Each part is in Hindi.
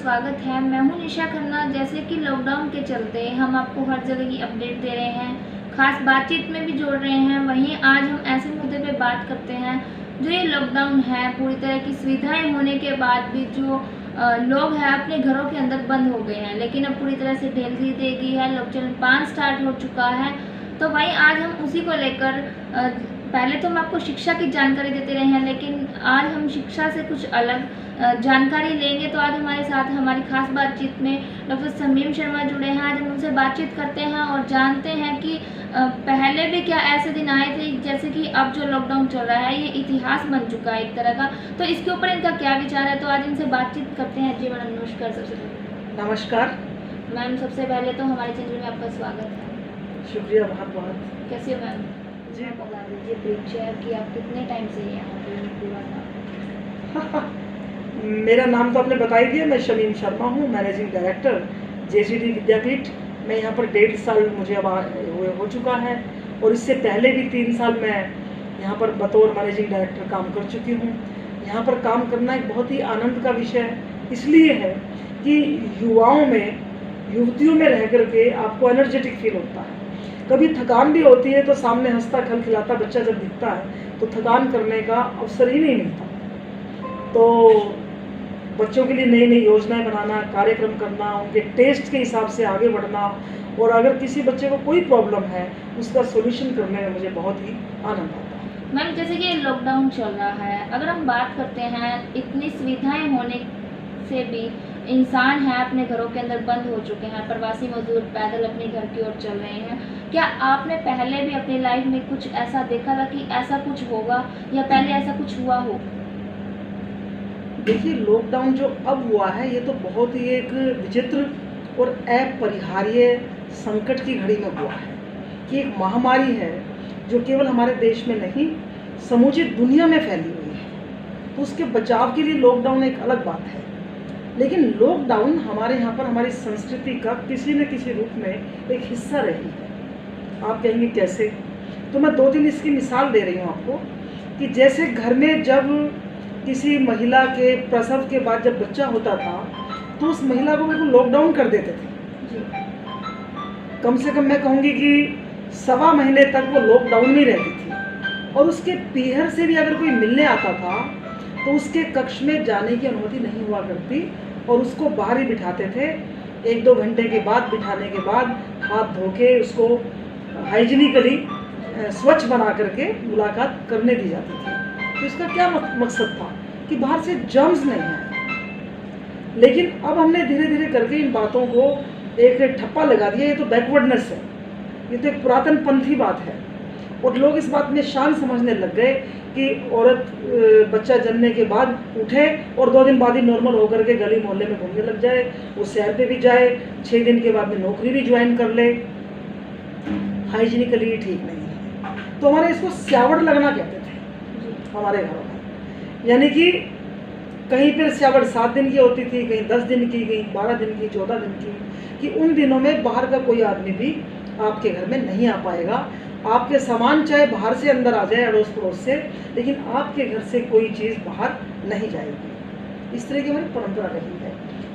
स्वागत है। मैं हूं निशा खन्ना। जैसे कि लॉकडाउन के चलते हम आपको हर जगह की अपडेट दे रहे हैं, खास बातचीत में भी जोड़ रहे हैं। वहीं आज हम ऐसे मुद्दे पे बात करते हैं जो ये लॉकडाउन है, पूरी तरह की सुविधाएं होने के बाद भी जो लोग हैं अपने घरों के अंदर बंद हो गए हैं, लेकिन अब पूरी तरह से ढील दी देगी है। लॉकडाउन 5 स्टार्ट हो चुका है, तो वहीं आज हम उसी को लेकर पहले तो हम आपको शिक्षा की जानकारी देते रहे हैं, लेकिन आज हम शिक्षा से कुछ अलग जानकारी लेंगे। तो आज हमारे साथ हमारी खास बातचीत में डॉक्टर शमीम शर्मा जुड़े हैं। आज हम उनसे बातचीत करते हैं और जानते हैं कि पहले भी क्या ऐसे दिन आए थे, जैसे कि अब जो लॉकडाउन चल रहा है ये इतिहास बन चुका है एक तरह का, तो इसके ऊपर इनका क्या विचार है। तो आज इनसे बातचीत करते हैं। जी मैडम नमस्कार। सबसे पहले नमस्कार मैम, सबसे पहले तो हमारे चैनल में आपका स्वागत है। शुक्रिया बहुत बहुत। कैसे हो मैम? जी बता दीजिए ब्रीफ शेयर कि आप कितने टाइम से यहाँ पे पूरा था। मेरा नाम तो आपने बता ही दिया। मैं शमीम शर्मा हूँ, मैनेजिंग डायरेक्टर जेसीडी विद्यापीठ। मैं यहाँ पर 1.5 साल मुझे अब हो चुका है, और इससे पहले भी 3 साल मैं यहाँ पर बतौर मैनेजिंग डायरेक्टर काम कर चुकी हूँ। यहाँ पर काम करना एक बहुत ही आनंद का विषय इसलिए है कि युवाओं में, युवतियों में रह करके आपको एनर्जेटिक फील होता है। कभी थकान भी होती है तो सामने हंसता खिलखिलाता बच्चा जब दिखता है तो थकान करने का अवसर ही नहीं मिलता। तो बच्चों के लिए नई नई योजनाएं बनाना, कार्यक्रम करना, उनके टेस्ट के हिसाब से आगे बढ़ना, और अगर किसी बच्चे को कोई प्रॉब्लम है उसका सॉल्यूशन करने में मुझे बहुत ही आनंद आता है। मैम, जैसे कि लॉकडाउन चल रहा है, अगर हम बात करते हैं इतनी सुविधाएं होने से भी इंसान है अपने घरों के अंदर बंद हो चुके हैं, प्रवासी मजदूर पैदल अपने घर की ओर चल रहे हैं। क्या आपने पहले भी अपनी लाइफ में कुछ ऐसा देखा था कि ऐसा कुछ होगा, या पहले ऐसा कुछ हुआ हो? देखिए, लॉकडाउन जो अब हुआ है ये तो बहुत ही एक विचित्र और अपरिहार्य संकट की घड़ी में हुआ है कि एक महामारी है जो केवल हमारे देश में नहीं समूची दुनिया में फैली हुई है। तो उसके बचाव के लिए लॉकडाउन एक अलग बात है, लेकिन लॉकडाउन हमारे यहाँ पर हमारी संस्कृति का किसी न किसी रूप में एक हिस्सा रही है। आप कहेंगे कैसे? तो मैं 2-3 इसकी मिसाल दे रही हूँ आपको कि जैसे घर में जब किसी महिला के प्रसव के बाद जब बच्चा होता था तो उस महिला को बिल्कुल लॉकडाउन कर देते थे। कम से कम मैं कहूँगी कि 1.25 महीने तक वो लॉकडाउन में रहती थी, और उसके पीहर से भी अगर कोई मिलने आता था तो उसके कक्ष में जाने की अनुमति नहीं हुआ करती, और उसको बाहर ही बिठाते थे। 1-2 घंटे के बाद बिठाने के बाद हाथ धो के उसको हाइजीनिकली स्वच्छ बना करके मुलाकात करने दी जाती थी। तो इसका क्या मकसद था कि बाहर से जर्म्स नहीं है। लेकिन अब हमने धीरे धीरे करके इन बातों को एक ठप्पा लगा दिया। ये तो बैकवर्डनेस है, ये तो एक पुरातन पंथी बात है, और लोग इस बात में शान समझने लग गए कि औरत बच्चा जन्मने के बाद उठे और 2 दिन बाद ही नॉर्मल होकर के गली मोहल्ले में घूमने लग जाए, वो सैर पे भी जाए, 6 दिन के बाद में नौकरी भी ज्वाइन कर ले। हाइजीनिकली ठीक नहीं है। तो हमारे इसको स्यावड़ लगना कहते थे हमारे घरों में, यानी कि कहीं पर स्यावड़ 7 दिन की होती थी, कहीं 10 दिन की, कहीं 12 दिन की, 14 दिन की, कि उन दिनों में बाहर का कोई आदमी भी आपके घर में नहीं आ पाएगा। आपके सामान चाहे बाहर से अंदर आ जाए अड़ोस पड़ोस से, लेकिन आपके घर से कोई चीज़ बाहर नहीं जाएगी। इस तरह की हमारी परंपरा रही है,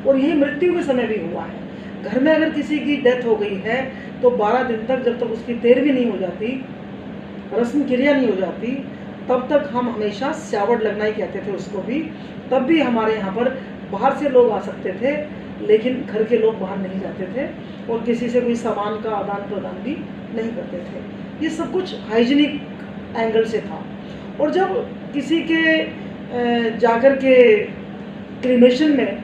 और यही मृत्यु के समय भी हुआ है। घर में अगर किसी की डेथ हो गई है तो 12 दिन तक, जब तक उसकी तेरहवीं नहीं हो जाती, रस्म क्रिया नहीं हो जाती, तब तक हम हमेशा स्यावड़ लगना ही कहते थे उसको भी। तब भी हमारे यहाँ पर बाहर से लोग आ सकते थे, लेकिन घर के लोग बाहर नहीं जाते थे, और किसी से कोई सामान का आदान प्रदान भी नहीं करते थे। ये सब कुछ हाइजीनिक एंगल से था। और जब किसी के जाकर के क्रिमेशन में,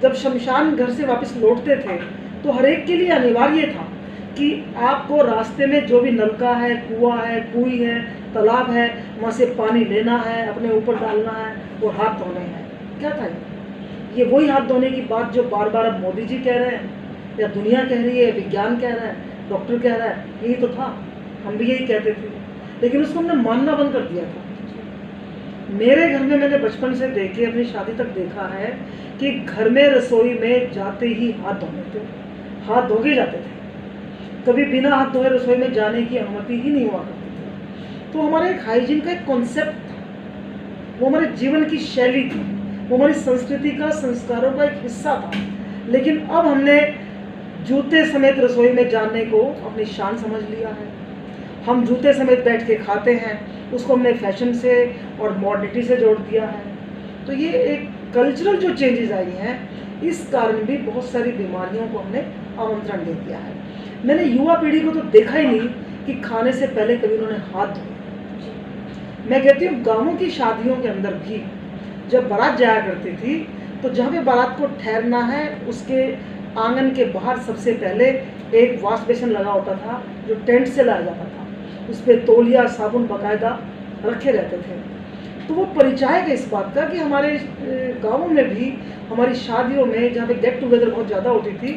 जब शमशान घर से वापस लौटते थे, तो हर एक के लिए अनिवार्य था कि आपको रास्ते में जो भी नलका है, कुआं है, कुई है, तालाब है, वहाँ से पानी लेना है, अपने ऊपर डालना है और हाथ धोने हैं। क्या था ये वही हाथ धोने की बात जो बार बार अब मोदी जी कह रहे हैं, या दुनिया कह रही है, विज्ञान कह रहा है, डॉक्टर कह रहा है, यही तो था। हम भी यही कहते थे, लेकिन उसको हमने मानना बंद कर दिया था। मेरे घर में मैंने बचपन से देखे, अपनी शादी तक देखा है कि घर में रसोई में जाते ही हाथ धोने थे, हाथ धोके जाते थे। कभी बिना हाथ धोए रसोई में जाने की अनुमति ही नहीं हुआ करती थी। तो हमारे एक हाइजीन का एक कॉन्सेप्ट था, वो हमारे जीवन की शैली थी। वो हमारी संस्कृति का, संस्कारों का एक हिस्सा था। लेकिन अब हमने जूते समेत रसोई में जाने को अपनी शान समझ लिया है। हम जूते समेत बैठ के खाते हैं, उसको हमने फैशन से और मॉडर्निटी से जोड़ दिया है। तो ये एक कल्चरल जो चेंजेस आई हैं, इस कारण भी बहुत सारी बीमारियों को हमने आमंत्रण दे दिया है। मैंने युवा पीढ़ी को तो देखा ही नहीं कि खाने से पहले कभी उन्होंने हाथ धोए। मैं कहती हूँ गाँवों की शादियों के अंदर भी जब बारात जाया करती थी, तो जहाँ पे बारात को ठहरना है उसके आंगन के बाहर सबसे पहले एक वॉश बेसिन लगा होता था, जो टेंट से लाया जाता था। उस पर तौलिया, साबुन बाकायदा रखे रहते थे। तो वो परिचायक है इस बात का कि हमारे गाँवों में भी, हमारी शादियों में जहाँ पे गेट टुगेदर बहुत ज़्यादा होती थी,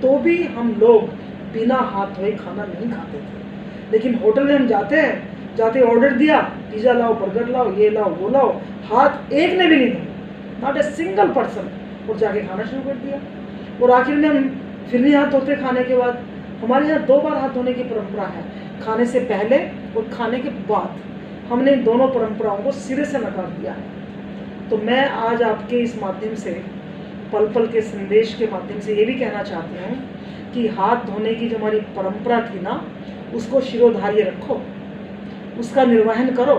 तो भी हम लोग बिना हाथ धोए खाना नहीं खाते थे। लेकिन होटल में हम जाते ऑर्डर दिया, पिज़्ज़ा लाओ, बर्गर लाओ, ये लाओ, वो लाओ, हाथ एक ने भी नहीं धोए, नॉट ए सिंगल पर्सन, और जाके खाना शुरू कर दिया। और आखिर में हम फिर नहीं हाथ धोते खाने के बाद। हमारे यहाँ 2 बार हाथ धोने की परंपरा है, खाने से पहले और खाने के बाद। हमने इन दोनों परंपराओं को सिरे से नकार दिया है। तो मैं आज आपके इस माध्यम से, पल पल के संदेश के माध्यम से ये भी कहना चाहती हूँ कि हाथ धोने की जो हमारी परंपरा थी ना, उसको शिरोधार्य रखो, उसका निर्वहन करो।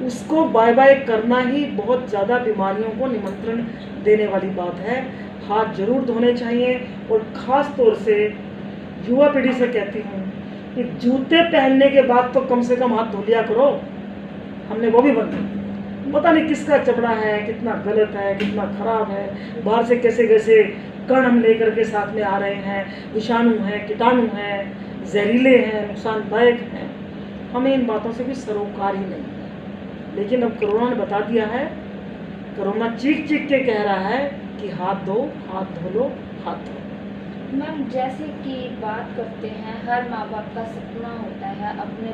उसको बाय बाय करना ही बहुत ज़्यादा बीमारियों को निमंत्रण देने वाली बात है। हाथ जरूर धोने चाहिए। और ख़ास तौर से युवा पीढ़ी से कहती हूँ कि जूते पहनने के बाद तो कम से कम हाथ धो लिया करो। हमने वो भी बंद कर, पता नहीं किसका चमड़ा है, कितना गलत है, कितना खराब है, बाहर से कैसे कैसे कण हम लेकर के साथ में आ रहे हैं, विषाणु हैं, कीटाणु हैं, जहरीले हैं, नुकसानदायक हैं। हमें इन बातों से कोई सरोकार ही नहीं है। लेकिन अब कोरोना ने बता दिया है, कोरोना चीख चीख के कह रहा है कि हाथ धो, हाथ धो लो, हाथ धो। मैम, जैसे कि बात करते हैं, हर माँ बाप का सपना होता है अपने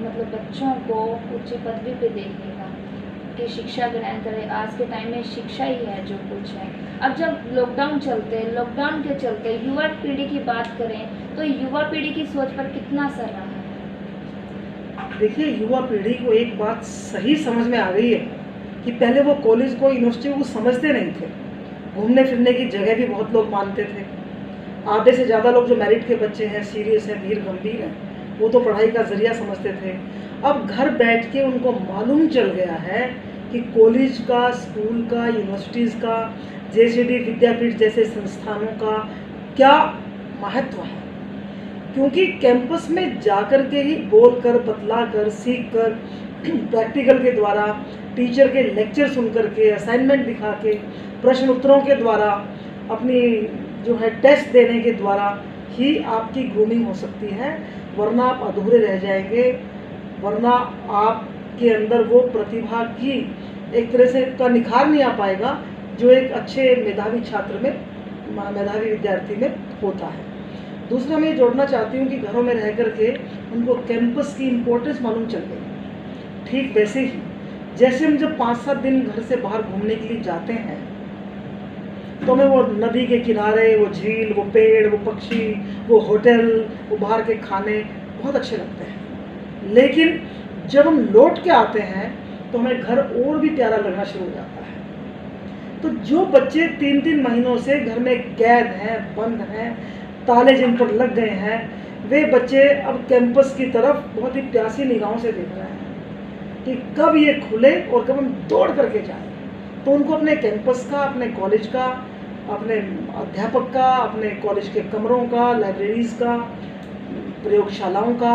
मतलब बच्चों को उच्च पदवी पे देखने का, कि शिक्षा ग्रहण करें। आज के टाइम में शिक्षा ही है जो कुछ है। अब जब लॉकडाउन के चलते युवा पीढ़ी की बात करें, तो युवा पीढ़ी की सोच पर कितना असर रहा है? देखिए, युवा पीढ़ी को एक बात सही समझ में आ गई है कि पहले वो कॉलेज को, यूनिवर्सिटी को समझते नहीं थे। घूमने फिरने की जगह भी बहुत लोग मानते थे। आधे से ज़्यादा लोग जो मेरिट के बच्चे हैं, सीरियस हैं, धीर गंभीर हैं, वो तो पढ़ाई का जरिया समझते थे। अब घर बैठ के उनको मालूम चल गया है कि कॉलेज का, स्कूल का, यूनिवर्सिटीज़ का, जेसीडी विद्यापीठ जैसे संस्थानों का क्या महत्व है। क्योंकि कैंपस में जाकर के ही बोलकर, बतलाकर, सीखकर, प्रैक्टिकल के द्वारा, टीचर के लेक्चर सुन करके, असाइनमेंट दिखा के, प्रश्न उत्तरों के द्वारा, अपनी जो है टेस्ट देने के द्वारा ही आपकी ग्रूमिंग हो सकती है। वरना आप अधूरे रह जाएंगे, वरना आपके अंदर वो प्रतिभा की एक तरह से का निखार नहीं आ पाएगा जो एक अच्छे मेधावी छात्र में, मेधावी विद्यार्थी में होता है। दूसरा मैं जोड़ना चाहती हूँ कि घरों में रह करके उनको कैंपस की इम्पोर्टेंस मालूम चल गई। ठीक वैसे ही जैसे हम जब 5-7 दिन घर से बाहर घूमने के लिए जाते हैं, तो हमें वो नदी के किनारे, वो झील, वो पेड़, वो पक्षी, वो होटल, वो बाहर के खाने बहुत अच्छे लगते हैं। लेकिन जब हम लौट के आते हैं तो हमें घर और भी प्यारा लगना शुरू हो जाता है। तो जो बच्चे 3-3 महीनों से घर में कैद हैं, बंद हैं, ताले जिन पर लग गए हैं, वे बच्चे अब कैंपस की तरफ बहुत ही प्यासी निगाहों से देख रहे हैं कि कब ये खुले और कब हम दौड़ करके जाएं। तो उनको अपने कैंपस का, अपने कॉलेज का, अपने अध्यापक का, अपने कॉलेज के कमरों का, लाइब्रेरीज़ का, प्रयोगशालाओं का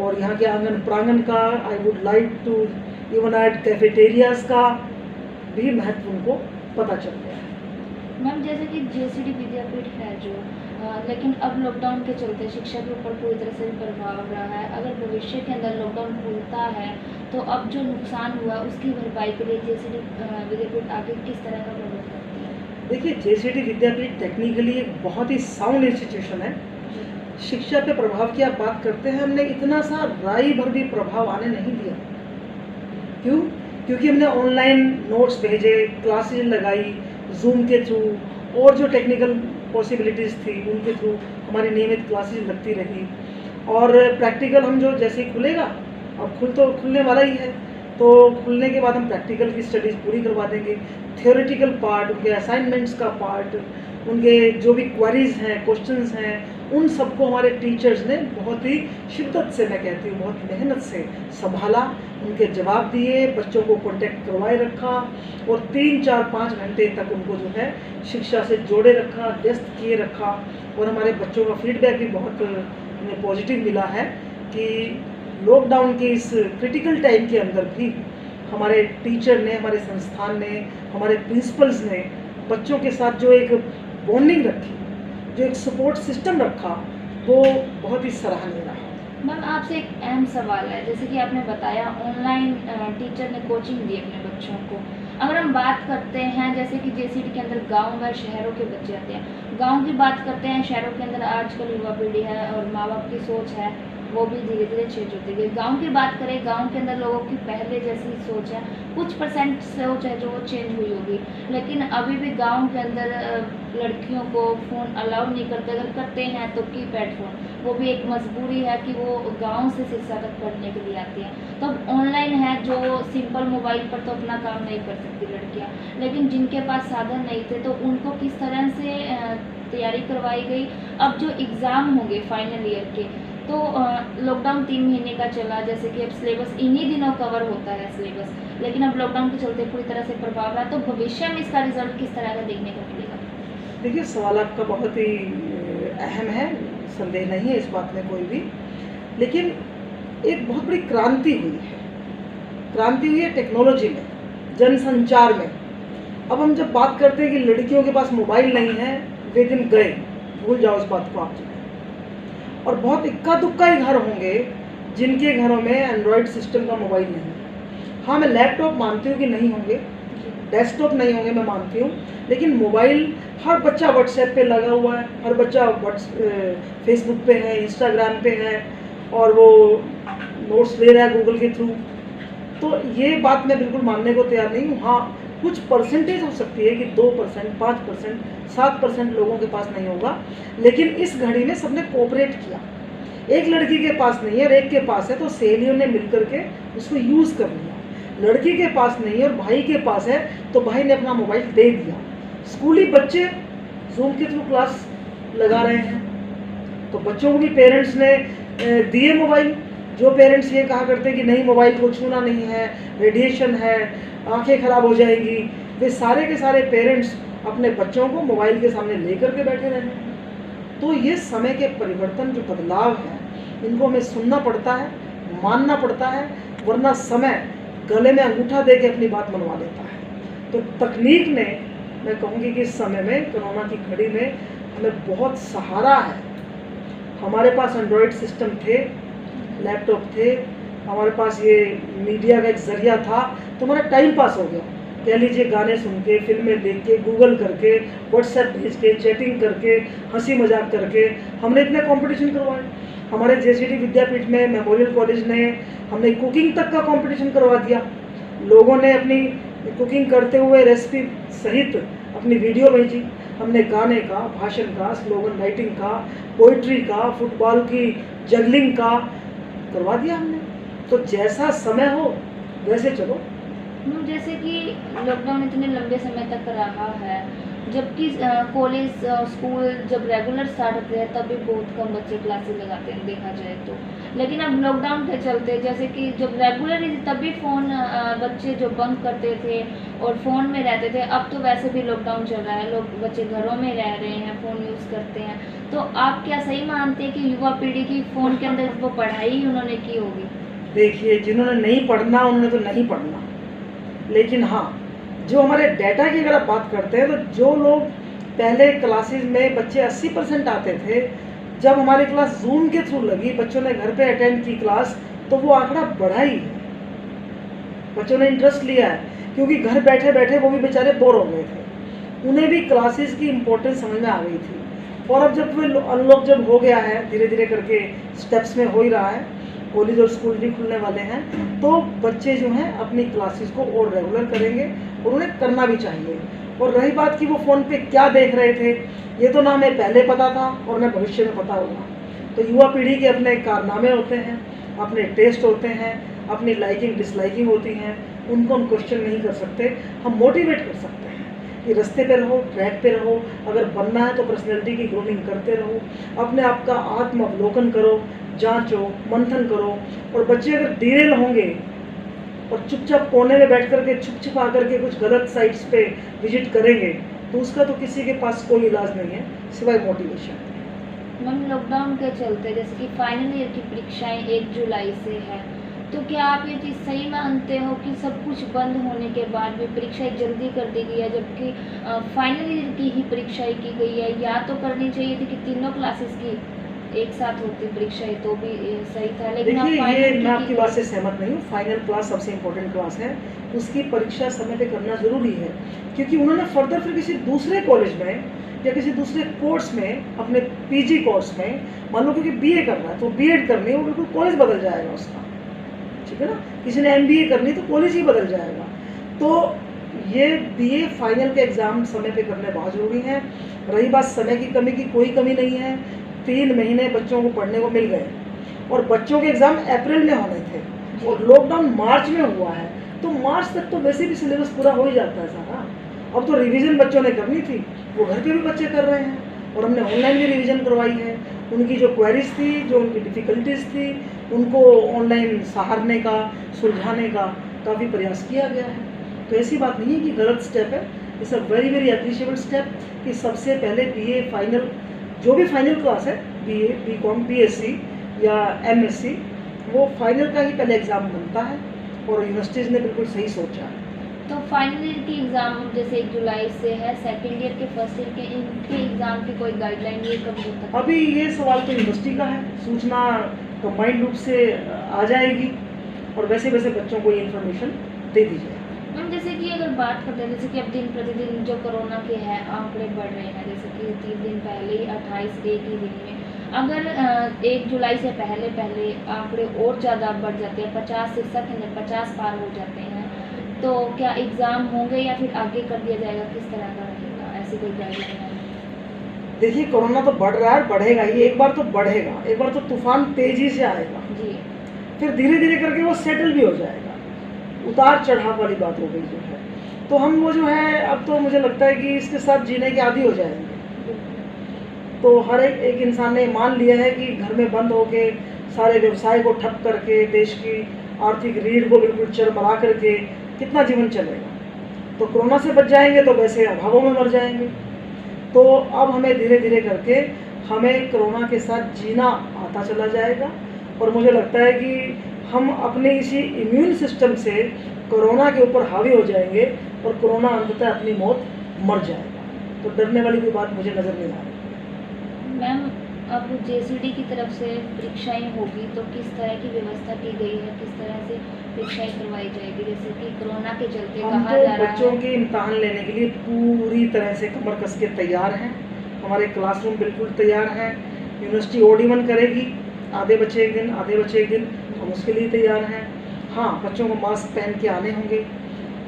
और यहाँ के आंगन प्रांगण का, I would like to even add cafeterias का भी महत्व उनको पता चल गया है। मैम, जैसे कि जेसीडी विद्यापीठ है जो, लेकिन अब लॉकडाउन के चलते शिक्षा के ऊपर पूरी तरह से प्रभाव रहा है। अगर भविष्य के अंदर लॉकडाउन खुलता है तो अब जो नुकसान हुआ उसकी भरपाई के लिए जेसीडी विद्यापीठ आगे किस तरह का प्रबंध करती है? देखिए, जेसीडी विद्यापीठ टेक्निकली एक बहुत ही साउंड इंस्टीट्यूशन है। शिक्षा पे प्रभाव की आप बात करते हैं, हमने इतना सा राई भर भी प्रभाव आने नहीं दिया। क्यों? क्योंकि हमने ऑनलाइन नोट्स भेजे, क्लासेज लगाई जूम के थ्रू, और जो टेक्निकल पॉसिबिलिटीज़ थी उनके थ्रू हमारी नियमित क्लासेज लगती रही। और प्रैक्टिकल हम जो जैसे ही खुलेगा, अब खुलने वाला ही है, तो खुलने के बाद हम प्रैक्टिकल की स्टडीज़ पूरी करवा देंगे, थियोरेटिकल पार्ट, उनके असाइनमेंट्स का पार्ट, उनके जो भी क्वेरीज हैं, क्वेश्चंस हैं, उन सबको हमारे टीचर्स ने बहुत ही शिद्दत से, मैं कहती हूँ बहुत मेहनत से संभाला, उनके जवाब दिए, बच्चों को कांटेक्ट करवाए रखा और 3, 4, 5 घंटे तक उनको जो है शिक्षा से जोड़े रखा, व्यस्त किए रखा। और हमारे बच्चों का फीडबैक भी बहुत हमें पॉजिटिव मिला है कि लॉकडाउन के इस क्रिटिकल टाइम के अंदर भी हमारे टीचर ने, हमारे संस्थान ने, हमारे प्रिंसिपल्स ने बच्चों के साथ जो एक बॉन्डिंग रखी, जो एक सपोर्ट सिस्टम रखा, वो बहुत ही सराहनीय रहा। मैम आपसे एक अहम सवाल है, जैसे कि आपने बताया ऑनलाइन टीचर ने कोचिंग दी अपने बच्चों को। अगर हम बात करते हैं जैसे कि जेसीडी के अंदर गांव व शहरों के बच्चे आते हैं, गांव की बात करते हैं, शहरों के अंदर आजकल युवा पीढ़ी है और माँ बाप की सोच है वो भी धीरे धीरे चेंज होती गई। गांव की बात करें, गांव के अंदर लोगों की पहले जैसी सोच है, कुछ परसेंट सोच है जो वो चेंज हुई होगी, लेकिन अभी भी गांव के अंदर लड़कियों को फ़ोन अलाउ नहीं करते, अगर करते हैं तो कीपैड फ़ोन, वो भी एक मजबूरी है कि वो गांव से शिक्षा तक पढ़ने के लिए आती हैं। तो अब ऑनलाइन है जो सिंपल मोबाइल पर तो अपना काम नहीं कर सकती लड़कियाँ, लेकिन जिनके पास साधन नहीं थे तो उनको किस तरह से तैयारी करवाई गई। अब जो एग्ज़ाम होंगे फाइनल ईयर के, तो लॉकडाउन 3 महीने का चला, जैसे कि अब सिलेबस इन्हीं दिनों कवर होता है सिलेबस, लेकिन अब लॉकडाउन के चलते पूरी तरह से प्रभाव रहा, तो भविष्य में इसका रिजल्ट किस तरह का देखने को मिलेगा? देखिए, सवाल आपका बहुत ही अहम है, संदेह नहीं है इस बात में कोई भी, लेकिन एक बहुत बड़ी क्रांति हुई है। क्रांति हुई है टेक्नोलॉजी में, जनसंचार में। अब हम जब बात करते हैं कि लड़कियों के पास मोबाइल नहीं है, वे दिन गए, भूल जाओ इस बात को आप। और बहुत इक्का दुक्का ही घर होंगे जिनके घरों में एंड्रॉयड सिस्टम का मोबाइल नहीं है। हाँ, मैं लैपटॉप मानती हूँ कि नहीं होंगे, डेस्कटॉप नहीं होंगे, मैं मानती हूँ, लेकिन मोबाइल हर बच्चा व्हाट्सएप पे लगा हुआ है, हर बच्चा फेसबुक पे है, इंस्टाग्राम पे है, और वो नोट्स ले रहा है गूगल के थ्रू। तो ये बात मैं बिल्कुल मानने को तैयार नहीं हूँ। हाँ, कुछ परसेंटेज हो सकती है कि 2%, 5%, 7% लोगों के पास नहीं होगा, लेकिन इस घड़ी में सबने कोऑपरेट किया। एक लड़की के पास नहीं है और एक के पास है, तो सहेलियों ने मिलकर के उसको यूज़ कर लिया। लड़की के पास नहीं है और भाई के पास है, तो भाई ने अपना मोबाइल दे दिया। स्कूली बच्चे जूम के थ्रू क्लास लगा रहे हैं, तो बच्चों को भी पेरेंट्स ने दिए मोबाइल। जो पेरेंट्स ये कहा करते हैं कि नहीं मोबाइल को छूना नहीं है, रेडिएशन है, आंखें खराब हो जाएंगी, वे सारे के सारे पेरेंट्स अपने बच्चों को मोबाइल के सामने लेकर के बैठे रहे हैं। तो ये समय के परिवर्तन, जो बदलाव है, इनको हमें सुनना पड़ता है, मानना पड़ता है, वरना समय गले में अंगूठा दे के अपनी बात मनवा लेता है। तो तकनीक ने, मैं कहूँगी कि इस समय में, कोरोना की घड़ी में, हमें बहुत सहारा है। हमारे पास एंड्रॉयड सिस्टम थे, लैपटॉप थे, हमारे पास ये मीडिया का एक ज़रिया था, तो हमारा टाइम पास हो गया। कह लीजिए गाने सुन के, फिल्में देख के, गूगल करके, व्हाट्सएप भेज के, चैटिंग करके, हंसी मजाक करके हमने इतने कंपटीशन करवाए। हमारे जेसीडी विद्यापीठ में, मेमोरियल कॉलेज ने, हमने कुकिंग तक का कंपटीशन करवा दिया। लोगों ने अपनी कुकिंग करते हुए रेसिपी सहित अपनी वीडियो भेजी। हमने गाने का, भाषण का, स्लोगन राइटिंग का, पोइट्री का, फुटबॉल की जगलिंग का करवा दिया हमने। तो जैसा समय हो वैसे चलो। जैसे कि लॉकडाउन इतने लंबे समय तक रहा है, जबकि कॉलेज और स्कूल जब रेगुलर स्टार्ट होते हैं तब भी बहुत कम बच्चे क्लासेस लगाते हैं देखा जाए तो, लेकिन अब लॉकडाउन के चलते जैसे कि जब रेगुलर तब भी फ़ोन बच्चे जो बंक करते थे और फ़ोन में रहते थे, अब तो वैसे भी लॉकडाउन चल रहा है, लोग बच्चे घरों में रह रहे हैं, फ़ोन यूज़ करते हैं। तो आप क्या सही मानते हैं कि युवा पीढ़ी की फ़ोन के अंदर वो पढ़ाई उन्होंने की होगी? देखिए, जिन्होंने नहीं पढ़ना उन्होंने तो नहीं पढ़ना, लेकिन हाँ, जो हमारे डाटा की अगर आप बात करते हैं, तो जो लोग पहले क्लासेस में बच्चे 80% आते थे, जब हमारी क्लास जूम के थ्रू लगी, बच्चों ने घर पे अटेंड की क्लास, तो वो आंकड़ा बढ़ा ही है। बच्चों ने इंटरेस्ट लिया है, क्योंकि घर बैठे बैठे वो भी बेचारे बोर हो गए थे, उन्हें भी क्लासेस की इम्पोर्टेंस समझ में आ गई थी। और अब जब वे अनलॉक जब हो गया है, धीरे धीरे करके स्टेप्स में हो ही रहा है, कॉलेज और स्कूल भी खुलने वाले हैं, तो बच्चे जो हैं अपनी क्लासेस को और रेगुलर करेंगे और उन्हें करना भी चाहिए। और रही बात कि वो फ़ोन पे क्या देख रहे थे, ये तो ना हमें पहले पता था और ना भविष्य में पता होगा। तो युवा पीढ़ी के अपने कारनामे होते हैं, अपने टेस्ट होते हैं, अपनी लाइकिंग डिसलाइकिंग होती हैं, उनको हम क्वेश्चन नहीं कर सकते, हम मोटिवेट कर सकते हैं कि रास्ते पे रहो, ट्रैक पे रहो, अगर बनना है तो पर्सनैलिटी की ग्रूमिंग करते रहो, अपने आप का आत्म अवलोकन करो, जांचो, मंथन करो। और बच्चे अगर डिरेल होंगे और चुपचाप कोने में बैठ करके छुप छुपा करके कुछ गलत साइट्स पे विजिट करेंगे तो उसका तो किसी के पास कोई इलाज नहीं है सिवाय मोटिवेशन। मैम लॉकडाउन के चलते जैसे कि फाइनल ईयर की परीक्षाएं 1 जुलाई से है, तो क्या आप ये चीज़ सही मानते हो कि सब कुछ बंद होने के बाद भी परीक्षाएं जल्दी कर दी गई है, जबकि फाइनल ईयर की ही परीक्षाएं की गई है? या तो करनी चाहिए थी कि तीनों क्लासेस की एक साथ होती परीक्षाएं तो भी सही था, लेकिन देखिए ये मैं आपकी बात से सहमत नहीं हूँ। फाइनल क्लास सबसे इम्पोर्टेंट क्लास है, उसकी परीक्षा समय पे करना ज़रूरी है, क्योंकि उन्होंने फर्दर फिर किसी दूसरे कॉलेज में या किसी दूसरे कोर्स में, अपने पीजी कोर्स में, मान लो क्योंकि बीए करना है तो बीएड करनी है, वो बिल्कुल कॉलेज बदल जाएगा उसका, ठीक है ना। किसी ने एमबीए करनी तो कॉलेज ही बदल जाएगा। तो ये बीए फाइनल के एग्ज़ाम समय पे करने बहुत ज़रूरी है। रही बात समय की कमी की, कोई कमी नहीं है। 3 महीने बच्चों को पढ़ने को मिल गए और बच्चों के एग्ज़ाम अप्रैल में होने थे और लॉकडाउन मार्च में हुआ है, तो मार्च तक तो वैसे भी सिलेबस पूरा हो ही जाता है सारा। अब तो रिवीजन बच्चों ने करनी थी, वो घर पे भी बच्चे कर रहे हैं और हमने ऑनलाइन भी रिवीजन करवाई है। उनकी जो क्वेरीज थी, जो उनकी डिफ़िकल्टीज थी, उनको ऑनलाइन सहारने का, सुलझाने का काफ़ी प्रयास किया गया है। तो ऐसी बात नहीं है कि गलत स्टेप है, it's a very very appreciable step कि सबसे पहले बीए फाइनल, जो भी फाइनल क्लास है, बीए, बीकॉम, बीएससी या एमएससी, वो फाइनल का ही पहले एग्ज़ाम बनता है और यूनिवर्सिटीज़ ने बिल्कुल सही सोचा है। तो फाइनल ईयर की एग्ज़ाम जैसे 1 जुलाई से है, सेकेंड ईयर के फर्स्ट ईयर के इनके एग्ज़ाम की कोई गाइडलाइन ये कब होता है? अभी ये सवाल तो यूनिवर्सिटी का है, सूचना कंबाइंड रूप से आ जाएगी और वैसे वैसे बच्चों को ये इन्फॉर्मेशन दे दी जाएगी। मैम जैसे कि अगर बात करते हैं, जैसे कि अब दिन प्रतिदिन जो कोरोना के हैं आंकड़े बढ़ रहे हैं, जैसे कि 3 दिन पहले ही 28 एक ही दिन में, अगर 1 जुलाई से पहले आंकड़े और ज़्यादा बढ़ जाते हैं, 50 से 50 पार हो जाते हैं, तो क्या एग्ज़ाम होंगे या फिर आगे कर दिया जाएगा, किस तरह का रहेगा? ऐसी कोई गाइडलाइन है? देखिए कोरोना तो बढ़ रहा है, बढ़ेगा ही। एक बार तो बढ़ेगा, एक बार तो तूफान तेजी से आएगा जी, फिर धीरे धीरे करके वो सेटल भी हो जाएगा। उतार चढ़ाव वाली बात हो गई जो है, तो हम वो जो है अब तो मुझे लगता है कि इसके साथ जीने के आदी हो जाएंगे। तो हर एक इंसान ने मान लिया है कि घर में बंद होके सारे व्यवसाय को ठप करके, देश की आर्थिक रीढ़ को बिल्कुल चरमरा करके कितना जीवन चलेगा। तो कोरोना से बच जाएंगे तो वैसे अभावों में मर जाएंगे। तो अब हमें धीरे धीरे करके हमें कोरोना के साथ जीना आता चला जाएगा और मुझे लगता है कि हम अपने इसी इम्यून सिस्टम से कोरोना के ऊपर हावी हो जाएंगे और कोरोना अंततः अपनी मौत मर जाएगा। तो डरने वाली कोई बात मुझे नज़र नहीं आ रही। मैम अब जेसीडी की तरफ से परीक्षाएं होगी तो किस तरह की व्यवस्था की गई है, किस तरह से परीक्षाएं करवाई जाएगी? जैसे कि कोरोना के चलते हम कहा तो जा रहा बच्चों है। के इम्तहान लेने के लिए पूरी तरह से कमर कस के तैयार हैं। हमारे क्लासरूम बिल्कुल तैयार हैं। यूनिवर्सिटी ओडी-1 करेगी, आधे बच्चे एक दिन, आधे बच्चे एक दिन, हम उसके लिए तैयार हैं। हाँ, बच्चों को मास्क पहन के आने होंगे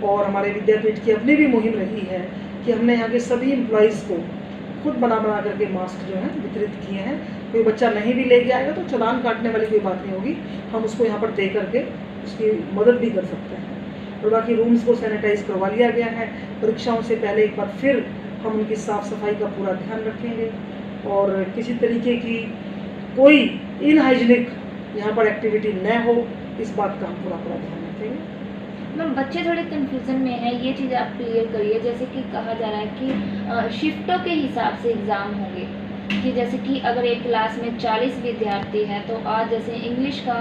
और हमारे विद्यापीठ की अपनी भी मुहिम रही है कि हमने यहाँ के सभी एम्प्लॉइज़ को खुद बना करके मास्क जो है वितरित किए हैं। कोई बच्चा नहीं भी लेके आएगा तो चालान काटने वाली कोई बात नहीं होगी, हम उसको यहाँ पर दे करके उसकी मदद भी कर सकते हैं। और बाकी रूम्स को सैनिटाइज करवा लिया गया है। परीक्षाओं से पहले एक बार फिर हम उनकी साफ़ सफाई का पूरा ध्यान रखेंगे और किसी तरीके की कोई इनहाइजीनिक यहाँ पर एक्टिविटी न हो, इस बात का हम पूरा ध्यान रखेंगे। मैम बच्चे थोड़े कन्फ्यूज़न में हैं, ये चीज़ आप क्लियर करिए। जैसे कि कहा जा रहा है कि शिफ्टों के हिसाब से एग्ज़ाम होंगे, कि जैसे कि अगर एक क्लास में 40 विद्यार्थी हैं तो आज जैसे इंग्लिश का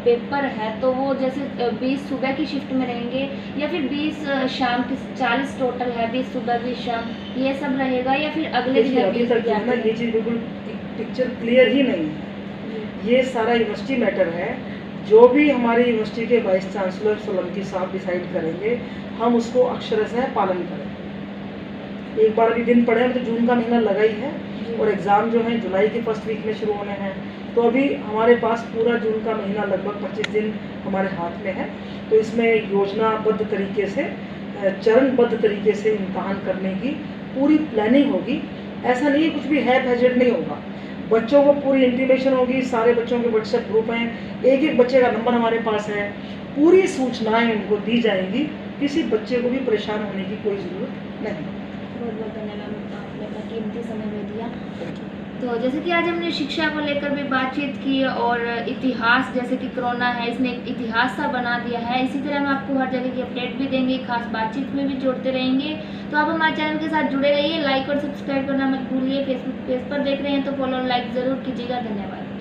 पेपर है तो वो जैसे 20 सुबह की शिफ्ट में रहेंगे या फिर 20 शाम की, 40 टोटल है, 20 सुबह 20 शाम, ये सब रहेगा या फिर अगले दिन अभी तक जो है ना ये चीज़ बिल्कुल पिक्चर क्लियर ही नहीं है। ये सारा यूनिवर्सिटी मैटर है। जो भी हमारी यूनिवर्सिटी के वाइस चांसलर सोलंकी साहब डिसाइड करेंगे, हम उसको अक्षरशः पालन करेंगे। एक बार अभी दिन पड़े हैं तो जून का महीना लगा ही है और एग्ज़ाम जो है जुलाई के फर्स्ट वीक में शुरू होने हैं। तो अभी हमारे पास पूरा जून का महीना लगभग 25 दिन हमारे हाथ में है। तो इसमें योजनाबद्ध तरीके से, चरणबद्ध तरीके से इम्तहान करने की पूरी प्लानिंग होगी। ऐसा नहीं है कुछ भी हैप हैजेड नहीं होगा। बच्चों को पूरी इंटीमेशन होगी, सारे बच्चों के व्हाट्सएप ग्रुप हैं, एक एक बच्चे का नंबर हमारे पास है, पूरी सूचनाएं उनको दी जाएंगी, किसी बच्चे को भी परेशान होने की कोई ज़रूरत नहीं। बहुत बहुत धन्यवाद, आपने अपना कीमती समय में दिया। तो जैसे कि आज हमने शिक्षा को लेकर भी बातचीत की और इतिहास, जैसे कि कोरोना है इसने एक इतिहास सा बना दिया है, इसी तरह हम आपको हर जगह की अपडेट भी देंगे, खास बातचीत में भी जोड़ते रहेंगे। तो आप हमारे चैनल के साथ जुड़े रहिए, लाइक और सब्सक्राइब करना मत भूलिए। फेसबुक पेज पर देख रहे हैं तो फॉलो और लाइक ज़रूर कीजिएगा। धन्यवाद।